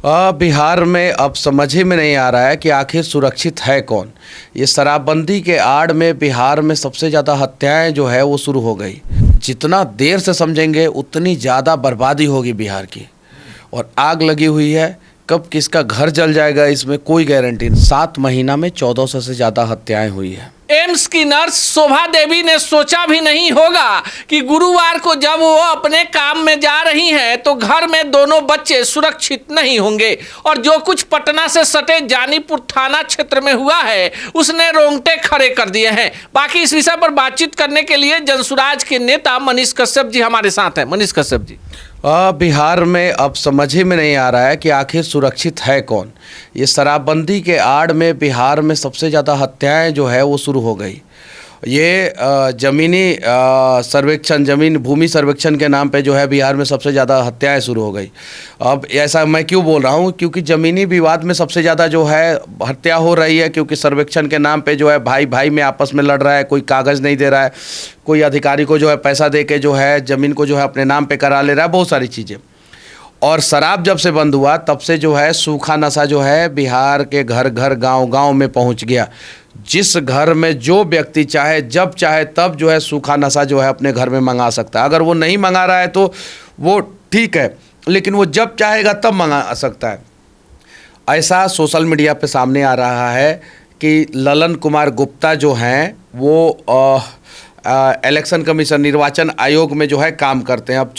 बिहार में अब समझ ही में नहीं आ रहा है कि आखिर सुरक्षित है कौन। ये शराबबंदी के आड़ में बिहार में सबसे ज़्यादा हत्याएं जो है वो शुरू हो गई। जितना देर से समझेंगे उतनी ज़्यादा बर्बादी होगी बिहार की। और आग लगी हुई है, कब किसका घर जल जाएगा इसमें कोई गारंटी नहीं। 7 महीना में 1400 से ज़्यादा हत्याएं हुई है। एम्स की नर्स शोभा देवी ने सोचा भी नहीं होगा कि गुरुवार को जब वो अपने काम में जा रही हैं तो घर में दोनों बच्चे सुरक्षित नहीं होंगे। और जो कुछ पटना से सटे जानीपुर थाना क्षेत्र में हुआ है उसने रोंगटे खड़े कर दिए हैं। बाकी इस विषय पर बातचीत करने के लिए जनसुराज के नेता मनीष कश्यप जी हमारे साथ हैं। मनीष कश्यप जी, बिहार में अब समझ ही में नहीं आ रहा है कि आखिर सुरक्षित है कौन। ये शराबबंदी के आड़ में बिहार में सबसे ज़्यादा हत्याएं जो है वो शुरू हो गई। ये ज़मीनी सर्वेक्षण, ज़मीन भूमि सर्वेक्षण के नाम पे जो है बिहार में सबसे ज़्यादा हत्याएं शुरू हो गई। अब ऐसा मैं क्यों बोल रहा हूँ, क्योंकि ज़मीनी विवाद में सबसे ज़्यादा जो है हत्या हो रही है। क्योंकि सर्वेक्षण के नाम पे जो है भाई भाई में आपस में लड़ रहा है, कोई कागज़ नहीं दे रहा है, कोई अधिकारी को जो है पैसा दे के जो है ज़मीन को जो है अपने नाम पर करा ले रहा है, बहुत सारी चीज़ें। और शराब जब से बंद हुआ तब से जो है सूखा नशा जो है बिहार के घर घर गांव गांव में पहुंच गया। जिस घर में जो व्यक्ति चाहे जब चाहे तब जो है सूखा नशा जो है अपने घर में मंगा सकता है। अगर वो नहीं मंगा रहा है तो वो ठीक है, लेकिन वो जब चाहेगा तब मंगा सकता है। ऐसा सोशल मीडिया पे सामने आ रहा है कि ललन कुमार गुप्ता जो हैं वो इलेक्शन कमीशन, निर्वाचन आयोग में जो है काम करते हैं। अब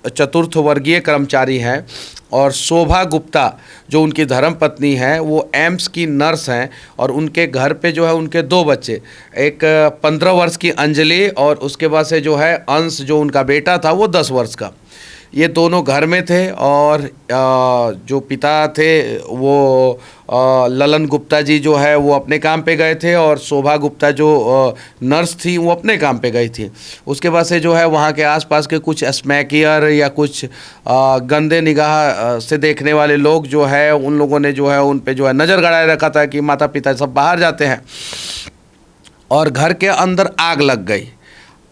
चतुर्थ वर्गीय कर्मचारी हैं। और शोभा गुप्ता जो उनकी धर्मपत्नी हैं वो एम्स की नर्स हैं। और उनके घर पे जो है उनके 2 बच्चे, एक 15 वर्ष की अंजलि और उसके बाद से जो है अंश जो उनका बेटा था वो 10 वर्ष का। ये दोनों घर में थे। और जो पिता थे वो ललन गुप्ता जी जो है वो अपने काम पे गए थे और शोभा गुप्ता जो नर्स थी वो अपने काम पे गई थी। उसके बाद से जो है वहाँ के आसपास के कुछ स्मैकियर या कुछ गंदे निगाह से देखने वाले लोग जो है उन लोगों ने जो है उन पे जो है नज़र गड़ाए रखा था कि माता पिता सब बाहर जाते हैं। और घर के अंदर आग लग गई।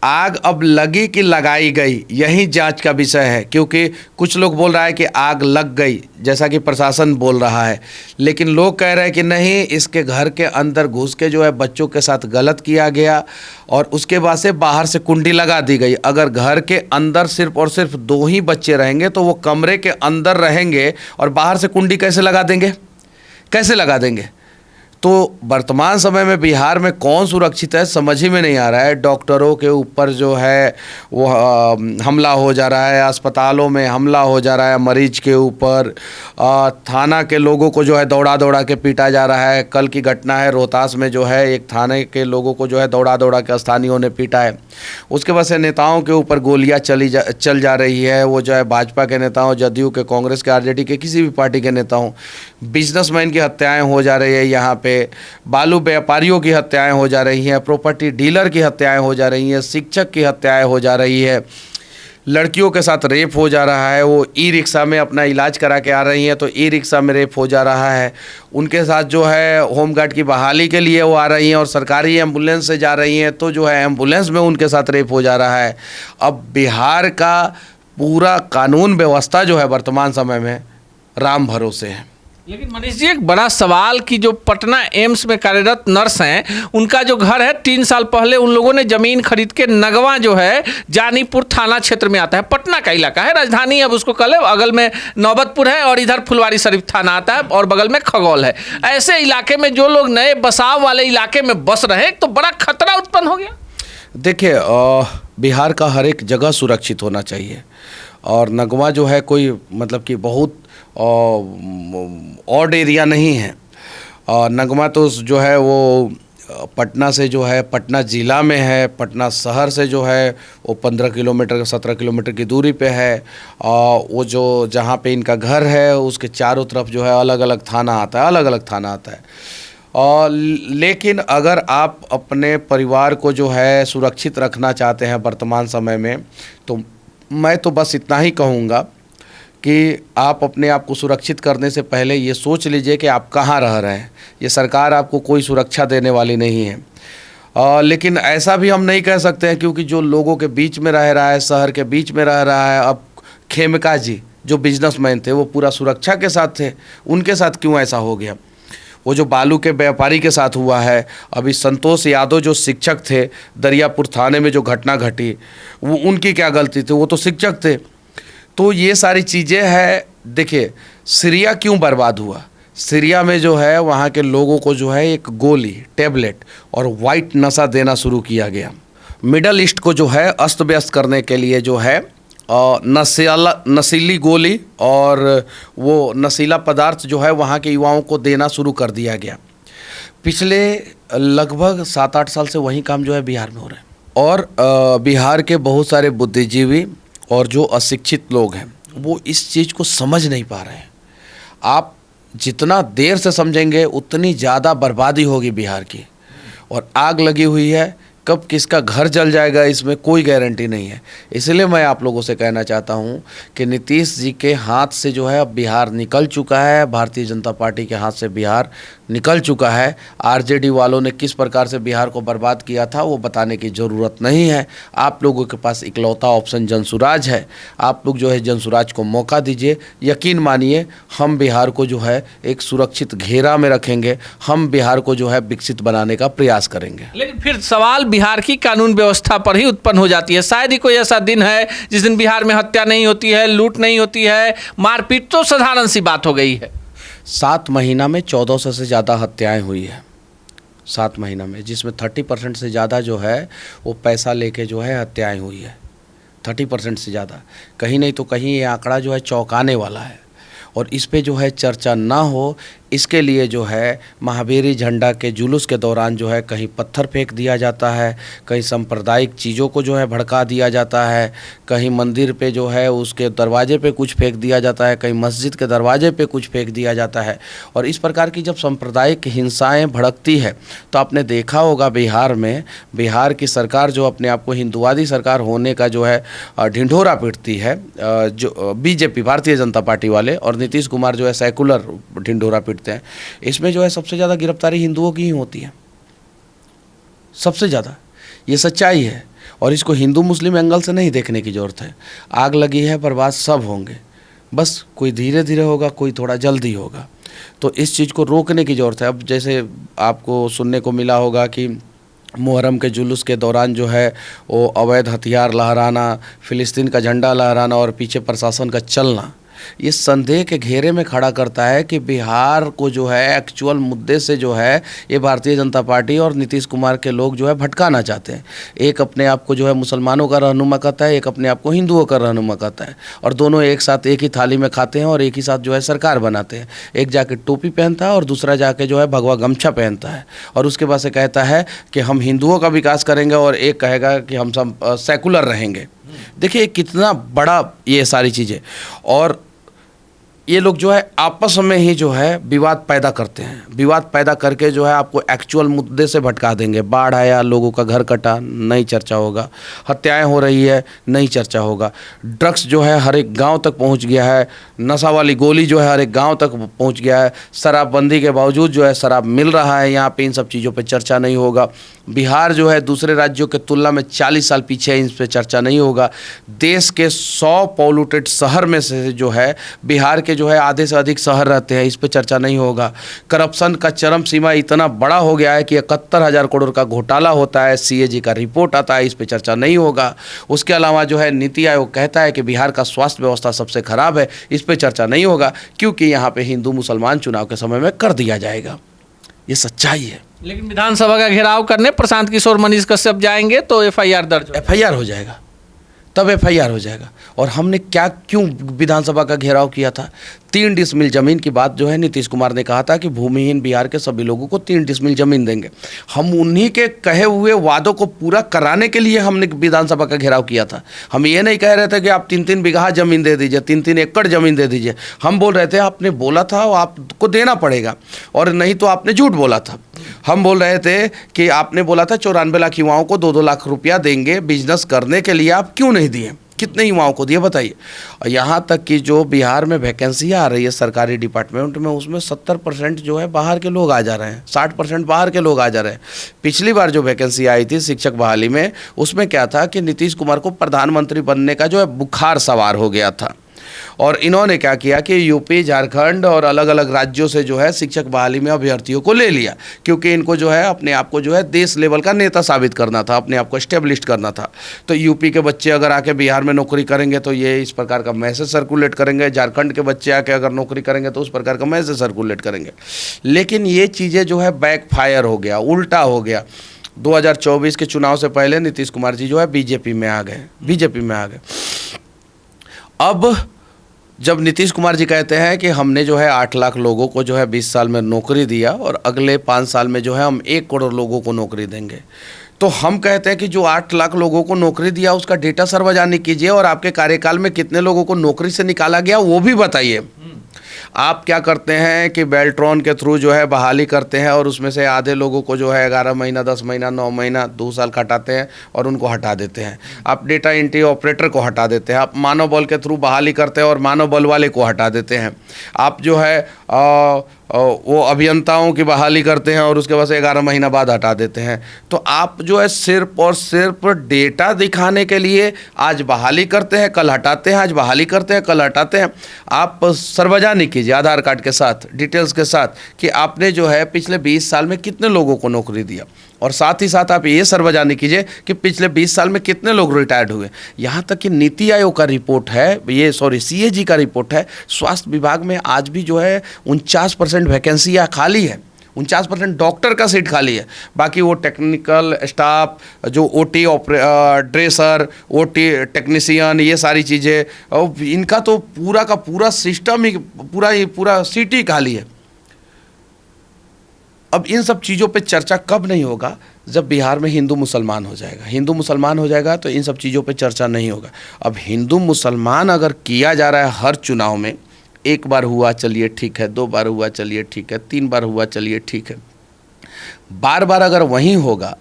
आग अब लगी कि लगाई गई, यही जांच का विषय है। क्योंकि कुछ लोग बोल रहा है कि आग लग गई जैसा कि प्रशासन बोल रहा है, लेकिन लोग कह रहे हैं कि नहीं, इसके घर के अंदर घुस के जो है बच्चों के साथ गलत किया गया और उसके बाद से बाहर से कुंडी लगा दी गई। अगर घर के अंदर सिर्फ और सिर्फ 2 ही बच्चे रहेंगे तो वो कमरे के अंदर रहेंगे और बाहर से कुंडी कैसे लगा देंगे, कैसे लगा देंगे। तो वर्तमान समय में बिहार में कौन सुरक्षित है समझ ही में नहीं आ रहा है। डॉक्टरों के ऊपर जो है वो हमला हो जा रहा है, अस्पतालों में हमला हो जा रहा है मरीज के ऊपर। थाना के लोगों को जो है दौड़ा दौड़ा के पीटा जा रहा है। कल की घटना है रोहतास में जो है एक थाने के लोगों को जो है दौड़ा दौड़ा के स्थानीयों ने पीटा है। उसके बाद से नेताओं के ऊपर गोलियां चल जा रही है। वो जो है भाजपा के नेता हों, जदयू के, कांग्रेस के, आरजेडी के, किसी भी पार्टी के नेता हों। बिजनेसमैन की हत्याएं हो जा रही है यहाँ पे। बालू व्यापारियों की हत्याएं हो जा रही हैं, प्रॉपर्टी डीलर की हत्याएं हो जा रही हैं, शिक्षक की हत्याएं हो जा रही है, लड़कियों के साथ रेप हो जा रहा है। वो ई रिक्शा में अपना इलाज करा के आ रही हैं तो ई रिक्शा में रेप हो जा रहा है। उनके साथ जो है होमगार्ड की बहाली के लिए वो आ रही हैं और सरकारी एम्बुलेंस से जा रही हैं तो जो है एम्बुलेंस में उनके साथ रेप हो जा रहा है। अब बिहार का पूरा कानून व्यवस्था जो है वर्तमान समय में राम भरोसे है। लेकिन मनीष जी, एक बड़ा सवाल कि जो पटना एम्स में कार्यरत नर्स हैं उनका जो घर है 3 साल पहले उन लोगों ने ज़मीन खरीद के नगवा जो है जानीपुर थाना क्षेत्र में आता है, पटना का इलाका है, राजधानी अब उसको कह ले। अगल में नौबतपुर है और इधर फुलवारी शरीफ थाना आता है और बगल में खगौल है। ऐसे इलाके में जो लोग नए बसाव वाले इलाके में बस रहे तो बड़ा खतरा उत्पन्न हो गया। देखिए, बिहार का हर एक जगह सुरक्षित होना चाहिए। और नगवा जो है कोई मतलब कि बहुत ऑड एरिया नहीं है। नगमा तो जो है वो पटना से जो है पटना ज़िला में है। पटना शहर से जो है वो 15 किलोमीटर 17 किलोमीटर की दूरी पे है। वो जो जहाँ पे इनका घर है उसके चारों तरफ जो है अलग अलग थाना आता है, अलग अलग थाना आता है। लेकिन अगर आप अपने परिवार को जो है सुरक्षित रखना चाहते हैं वर्तमान समय में तो मैं तो बस इतना ही कहूँगा कि आप अपने आप को सुरक्षित करने से पहले ये सोच लीजिए कि आप कहाँ रह रहे हैं। ये सरकार आपको कोई सुरक्षा देने वाली नहीं है। लेकिन ऐसा भी हम नहीं कह सकते हैं क्योंकि जो लोगों के बीच में रह रहा है, शहर के बीच में रह रहा है। अब खेमका जी जो बिजनेसमैन थे वो पूरा सुरक्षा के साथ थे, उनके साथ क्यों ऐसा हो गया? वो जो बालू के व्यापारी के साथ हुआ है, अभी संतोष यादव जो शिक्षक थे, दरियापुर थाने में जो घटना घटी, वो उनकी क्या गलती थी? वो तो शिक्षक थे। तो ये सारी चीज़ें हैं। देखिए, सीरिया क्यों बर्बाद हुआ? सीरिया में जो है वहाँ के लोगों को जो है एक गोली, टेबलेट और वाइट नशा देना शुरू किया गया। मिडल ईस्ट को जो है अस्त व्यस्त करने के लिए जो है नशीली गोली और वो नशीला पदार्थ जो है वहाँ के युवाओं को देना शुरू कर दिया गया। पिछले लगभग 7-8 साल से वही काम जो है बिहार में हो रहा है। और बिहार के बहुत सारे बुद्धिजीवी और जो अशिक्षित लोग हैं वो इस चीज़ को समझ नहीं पा रहे हैं। आप जितना देर से समझेंगे उतनी ज़्यादा बर्बादी होगी बिहार की। और आग लगी हुई है, कब किसका घर जल जाएगा इसमें कोई गारंटी नहीं है। इसलिए मैं आप लोगों से कहना चाहता हूं कि नीतीश जी के हाथ से जो है अब बिहार निकल चुका है, भारतीय जनता पार्टी के हाथ से बिहार निकल चुका है। आरजेडी वालों ने किस प्रकार से बिहार को बर्बाद किया था वो बताने की ज़रूरत नहीं है। आप लोगों के पास इकलौता ऑप्शन जनसुराज है। आप लोग जो है जनसुराज को मौका दीजिए। यकीन मानिए, हम बिहार को जो है एक सुरक्षित घेरा में रखेंगे। हम बिहार को जो है विकसित बनाने का प्रयास करेंगे। लेकिन फिर सवाल बिहार की कानून व्यवस्था पर ही उत्पन्न हो जाती है। शायद ही कोई ऐसा दिन है जिस दिन बिहार में हत्या नहीं होती है, लूट नहीं होती है, मारपीट तो साधारण सी बात हो गई है। 7 महीना में 1400 से ज़्यादा हत्याएं हुई है 7 महीना में, जिसमें 30% से ज़्यादा जो है वो पैसा लेके जो है हत्याएं हुई है। 30% से ज़्यादा, कहीं नहीं तो कहीं ये आंकड़ा जो है चौंकाने वाला है। और इस पे जो है चर्चा ना हो, इसके लिए जो है महावीरी झंडा के जुलूस के दौरान जो है कहीं पत्थर फेंक दिया जाता है, कहीं सांप्रदायिक चीज़ों को जो है भड़का दिया जाता है, कहीं मंदिर पे जो है उसके दरवाजे पे कुछ फेंक दिया जाता है, कहीं मस्जिद के दरवाजे पे कुछ फेंक दिया जाता है। और इस प्रकार की जब सांप्रदायिक हिंसाएं भड़कती है तो आपने देखा होगा बिहार में, बिहार की सरकार जो अपने आप को हिंदुवादी सरकार होने का जो है ढिंढोरा पीटती है, जो बीजेपी भारतीय जनता पार्टी वाले और नीतीश कुमार जो है सेकुलर ढिंढोरा पीटते हैं, इसमें जो है सबसे ज़्यादा गिरफ्तारी हिंदुओं की ही होती है, सबसे ज़्यादा। ये सच्चाई है और इसको हिंदू मुस्लिम एंगल से नहीं देखने की ज़रूरत है। आग लगी है, बर्बाद सब होंगे, बस कोई धीरे धीरे होगा, कोई थोड़ा जल्दी होगा। तो इस चीज़ को रोकने की ज़रूरत है। अब जैसे आपको सुनने को मिला होगा कि मुहर्रम के जुलूस के दौरान जो है वो अवैध हथियार लहराना, फिलिस्तीन का झंडा लहराना और पीछे प्रशासन का चलना, ये संदेह के घेरे में खड़ा करता है कि बिहार को जो है एक्चुअल मुद्दे से जो है ये भारतीय जनता पार्टी और नीतीश कुमार के लोग जो है भटकाना चाहते हैं। एक अपने आप को जो है मुसलमानों का रहनुमा कहता है, एक अपने आप को हिंदुओं का रहनुमा कहता है, और दोनों एक साथ एक ही थाली में खाते हैं और एक ही साथ जो है सरकार बनाते हैं। एक जाके टोपी पहनता है और दूसरा जाके जो है भगवा गमछा पहनता है और उसके बाद से कहता है कि हम हिंदुओं का विकास करेंगे और एक कहेगा कि हम सब सेकुलर रहेंगे। देखिए कितना बड़ा ये सारी चीज़ें, और ये लोग जो है आपस में ही जो है विवाद पैदा करते हैं। विवाद पैदा करके जो है आपको एक्चुअल मुद्दे से भटका देंगे। बाढ़ आया, लोगों का घर कटा, नहीं चर्चा होगा। हत्याएं हो रही है, नहीं चर्चा होगा। ड्रग्स जो है हर एक गांव तक पहुंच गया है, नशा वाली गोली जो है हर एक गांव तक पहुंच गया है। शराबबंदी के बावजूद जो है शराब मिल रहा है यहाँ पे, इन सब चीज़ों पर चर्चा नहीं होगा। बिहार जो है दूसरे राज्यों के तुलना में 40 साल पीछे है, इन पर चर्चा नहीं होगा। देश के 100 पॉल्यूटेड शहर में से जो है बिहार के जो है आधे से अधिक शहर रहते हैं, इस पे चर्चा नहीं होगा। करप्शन का चरम सीमा इतना बड़ा हो गया है कि 71,000 करोड़ का घोटाला होता है, सीएजी का रिपोर्ट आता है, इस पे चर्चा नहीं होगा। उसके अलावा जो है नीति आयोग कहता है कि बिहार का स्वास्थ्य व्यवस्था सबसे खराब है, इस पे चर्चा नहीं होगा, क्योंकि यहाँ पे हिंदू मुसलमान चुनाव के समय में कर दिया जाएगा। ये सच्चाई है। लेकिन विधानसभा का घेराव करने प्रशांत किशोर मनीष कश्यप जाएंगे तो एफआईआर दर्ज, एफआईआर हो जाएगा, तब एफआईआर हो जाएगा। और हमने क्यों विधानसभा का घेराव किया था? 3 डिसमिल ज़मीन की बात जो है नीतीश कुमार ने कहा था कि भूमिहीन बिहार के सभी लोगों को 3 डिसमिल ज़मीन देंगे। हम उन्हीं के कहे हुए वादों को पूरा कराने के लिए हमने विधानसभा का घेराव किया था। हम ये नहीं कह रहे थे कि आप 3-3 बीघा ज़मीन दे दीजिए, 3-3 एकड़ ज़मीन दे दीजिए। हम बोल रहे थे आपने बोला था आपको देना पड़ेगा, और नहीं तो आपने झूठ बोला था। हम बोल रहे थे कि आपने बोला था 94 लाख युवाओं को 2-2 लाख रुपया देंगे बिजनेस करने के लिए, आप क्यों नहीं दिए? कितने युवाओं को दिए बताइए? और यहाँ तक कि जो बिहार में वैकेंसियाँ आ रही है सरकारी डिपार्टमेंट में, उसमें 70% जो है बाहर के लोग आ जा रहे हैं, 60% बाहर के लोग आ जा रहे हैं। पिछली बार जो वैकेंसी आई थी शिक्षक बहाली में, उसमें क्या था कि नीतीश कुमार को प्रधानमंत्री बनने का जो है बुखार सवार हो गया था, और इन्होंने क्या किया कि यूपी, झारखंड और अलग अलग राज्यों से जो है शिक्षक बहाली में अभ्यर्थियों को ले लिया, क्योंकि इनको जो है अपने आप को जो है देश लेवल का नेता साबित करना था, अपने आप को एस्टेब्लिश करना था। तो यूपी के बच्चे अगर आके बिहार में नौकरी करेंगे तो ये इस प्रकार का मैसेज सर्कुलेट करेंगे, झारखंड के बच्चे आके अगर नौकरी करेंगे तो उस प्रकार का मैसेज सर्कुलेट करेंगे। लेकिन ये चीज़ें जो है बैकफायर हो गया, उल्टा हो गया। 2024 के चुनाव से पहले नीतीश कुमार जी जो है बीजेपी में आ गए। अब जब नीतीश कुमार जी कहते हैं कि हमने जो है 8 लाख लोगों को जो है 20 साल में नौकरी दिया और अगले 5 साल में जो है हम 1 करोड़ लोगों को नौकरी देंगे, तो हम कहते हैं कि जो 8 लाख लोगों को नौकरी दिया उसका डेटा सार्वजनिक कीजिए और आपके कार्यकाल में कितने लोगों को नौकरी से निकाला गया वो भी बताइए। आप क्या करते हैं कि बेल्ट्रॉन के थ्रू जो है बहाली करते हैं और उसमें से आधे लोगों को जो है 11 महीना, 10 महीना, 9 महीना, 2 साल खटाते हैं और उनको हटा देते हैं। आप डेटा एंट्री ऑपरेटर को हटा देते हैं, आप मानव बल के थ्रू बहाली करते हैं और मानव बल वाले को हटा देते हैं। आप जो है वो अभियंताओं की बहाली करते हैं और उसके बाद 11 महीना बाद हटा देते हैं। तो आप जो है सिर्फ और सिर्फ डेटा दिखाने के लिए आज बहाली करते हैं, कल हटाते हैं, आज बहाली करते हैं, कल हटाते हैं। आप सार्वजनिक कीजिए आधार कार्ड के साथ, डिटेल्स के साथ कि आपने जो है पिछले 20 साल में कितने लोगों को नौकरी दिया, और साथ ही साथ आप ये सार्वजनिक कीजिए कि पिछले 20 साल में कितने लोग रिटायर्ड हुए। यहाँ तक कि नीति आयोग का रिपोर्ट है, CAG का रिपोर्ट है, स्वास्थ्य विभाग में आज भी जो है 49% वैकेंसियाँ खाली है, 49% डॉक्टर का सीट खाली है। बाकी वो टेक्निकल स्टाफ, जो OT ड्रेसर, OT टेक्नीशियन, ये सारी चीज़ें, और इनका तो पूरा का पूरा सिस्टम ही पूरा सीट ही खाली है। अब इन सब चीज़ों पे चर्चा कब नहीं होगा? जब बिहार में हिंदू मुसलमान हो जाएगा। हिंदू मुसलमान हो जाएगा तो इन सब चीज़ों पे चर्चा नहीं होगा। अब हिंदू मुसलमान अगर किया जा रहा है हर चुनाव में, 1 बार हुआ चलिए ठीक है, 2 बार हुआ चलिए ठीक है, 3 बार हुआ चलिए ठीक है, बार बार अगर वहीं होगा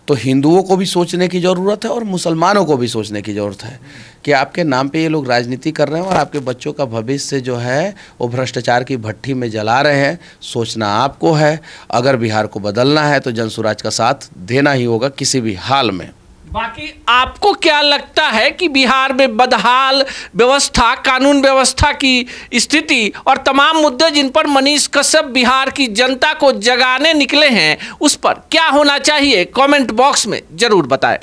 तो हिंदुओं को भी सोचने की ज़रूरत है और मुसलमानों को भी सोचने की ज़रूरत है कि आपके नाम पे ये लोग राजनीति कर रहे हैं और आपके बच्चों का भविष्य जो है वो भ्रष्टाचार की भट्टी में जला रहे हैं। सोचना आपको है। अगर बिहार को बदलना है तो जनसुराज का साथ देना ही होगा किसी भी हाल में। बाकी आपको क्या लगता है कि बिहार में बदहाल व्यवस्था, कानून व्यवस्था की स्थिति और तमाम मुद्दे जिन पर मनीष कश्यप बिहार की जनता को जगाने निकले हैं, उस पर क्या होना चाहिए? कमेंट बॉक्स में जरूर बताएं।